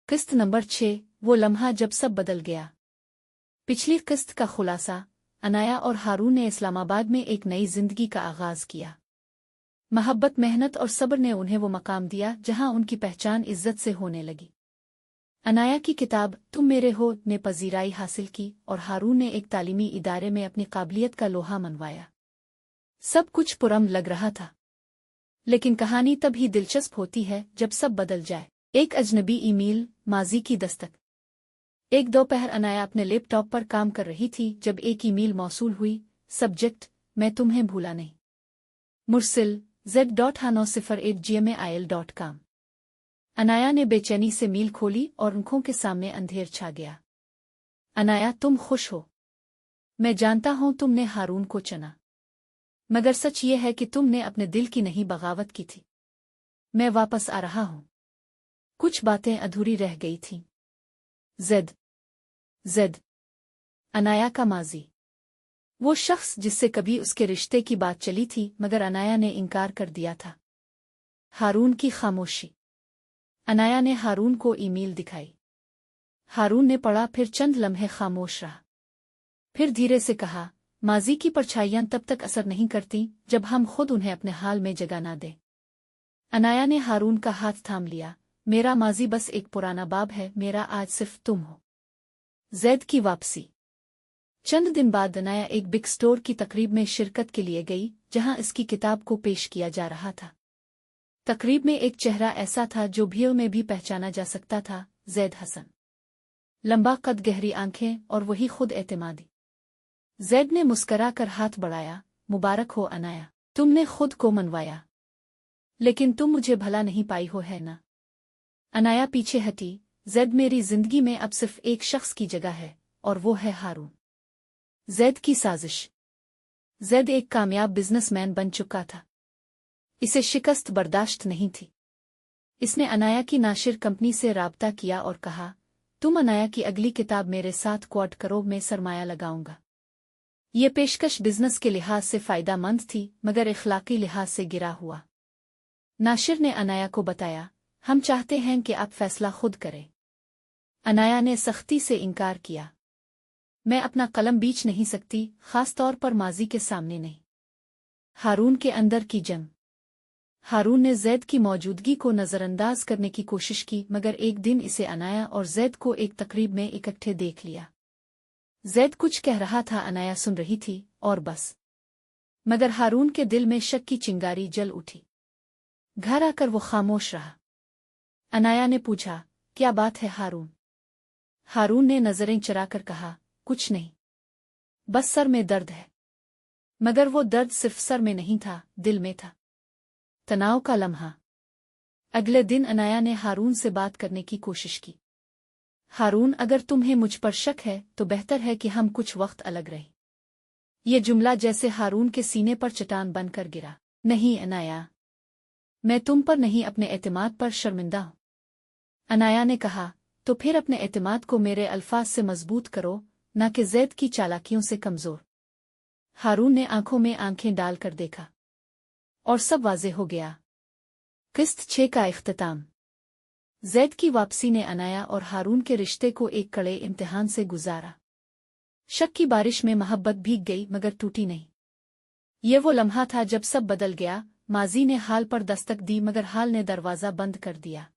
किस्त नंबर 6, वो लम्हा जब सब बदल गया। पिछली किस्त का खुलासा। अनाया और हारून ने इस्लामाबाद में एक नई जिंदगी का आगाज किया। मोहब्बत, मेहनत और सब्र ने उन्हें वो मकाम दिया जहां उनकी पहचान इज्जत से होने लगी। अनाया की किताब तुम मेरे हो ने पजीराई हासिल की और हारून ने एक तालीमी इदारे में अपनी काबिलियत का लोहा मनवाया। सब कुछ पुरअमन लग रहा था, लेकिन कहानी तब ही दिलचस्प होती है जब सब बदल जाए। एक अजनबी ईमेल, माजी की दस्तक। एक दोपहर अनाया अपने लैपटॉप पर काम कर रही थी जब एक ईमेल मौसूल हुई। सब्जेक्ट, मैं तुम्हें भूला नहीं। मुरसिल, z.hano08gmail.com। अनाया ने बेचैनी से मील खोली और आंखों के सामने अंधेर छा गया। अनाया, तुम खुश हो? मैं जानता हूं तुमने हारून को चुना, मगर सच ये है कि तुमने अपने दिल की नहीं बगावत की थी। मैं वापस आ रहा हूं। कुछ बातें अधूरी रह गई थीं। जेड अनाया का माजी। वो शख्स जिससे कभी उसके रिश्ते की बात चली थी मगर अनाया ने इनकार कर दिया था। हारून की खामोशी। अनाया ने हारून को ईमेल दिखाई। हारून ने पढ़ा, फिर चंद लम्हे खामोश रहा। फिर धीरे से कहा, माजी की परछाइयां तब तक असर नहीं करती जब हम खुद उन्हें अपने हाल में जगह ना दें। अनाया ने हारून का हाथ थाम लिया। मेरा माजी बस एक पुराना बाब है, मेरा आज सिर्फ तुम हो। जैद की वापसी। चंद दिन बाद अनाया एक बिग स्टोर की तकरीब में शिरकत के लिए गई जहां इसकी किताब को पेश किया जा रहा था। तकरीब में एक चेहरा ऐसा था जो भीड़ में भी पहचाना जा सकता था, जैद हसन। लंबा कद, गहरी आंखें और वही खुद एतमादी। जैद ने मुस्करा कर हाथ बढ़ाया। मुबारक हो अनाया, तुमने खुद को मनवाया, लेकिन तुम मुझे भला नहीं पाई हो, है ना? अनाया पीछे हटी। जैद, मेरी जिंदगी में अब सिर्फ एक शख्स की जगह है और वो है हारून। जैद की साजिश। जैद एक कामयाब बिजनेसमैन बन चुका था। इसे शिकस्त बर्दाश्त नहीं थी। इसने अनाया की नाशिर कंपनी से राब्ता किया और कहा, तुम अनाया की अगली किताब मेरे साथ क्वाड करो, मैं सरमाया लगाऊंगा। ये पेशकश बिजनेस के लिहाज से फायदेमंद थी मगर इखलाकी लिहाज से गिरा हुआ। नाशिर ने अनाया को बताया, हम चाहते हैं कि आप फैसला खुद करें। अनाया ने सख्ती से इनकार किया। मैं अपना कलम बीच नहीं सकती, खास तौर पर माजी के सामने नहीं। हारून के अंदर की जंग। हारून ने जैद की मौजूदगी को नजरअंदाज करने की कोशिश की मगर एक दिन इसे अनाया और जैद को एक तकरीब में इकट्ठे देख लिया। जैद कुछ कह रहा था, अनाया सुन रही थी और बस। मगर हारून के दिल में शक की चिंगारी जल उठी। घर आकर वो खामोश रहा। अनाया ने पूछा, क्या बात है हारून? हारून ने नजरें चराकर कहा, कुछ नहीं, बस सर में दर्द है। मगर वो दर्द सिर्फ सर में नहीं था, दिल में था। तनाव का लम्हा। अगले दिन अनाया ने हारून से बात करने की कोशिश की। हारून, अगर तुम्हें मुझ पर शक है तो बेहतर है कि हम कुछ वक्त अलग रहें। ये जुमला जैसे हारून के सीने पर चट्टान बनकर गिरा। नहीं अनाया, मैं तुम पर नहीं, अपने एतमाद पर शर्मिंदा हूं। अनाया ने कहा, तो फिर अपने एतमाद को मेरे अल्फाज से मजबूत करो, न कि जैद की चालाकियों से कमजोर। हारून ने आंखों में आंखें डालकर देखा और सब वाज़ेह हो गया। किस्त 6 का इख्तिताम। जैद की वापसी ने अनाया और हारून के रिश्ते को एक कड़े इम्तिहान से गुजारा। शक की बारिश में मोहब्बत भीग गई मगर टूटी नहीं। ये वो लम्हा था जब सब बदल गया। माजी ने हाल पर दस्तक दी मगर हाल ने दरवाज़ा बंद कर दिया।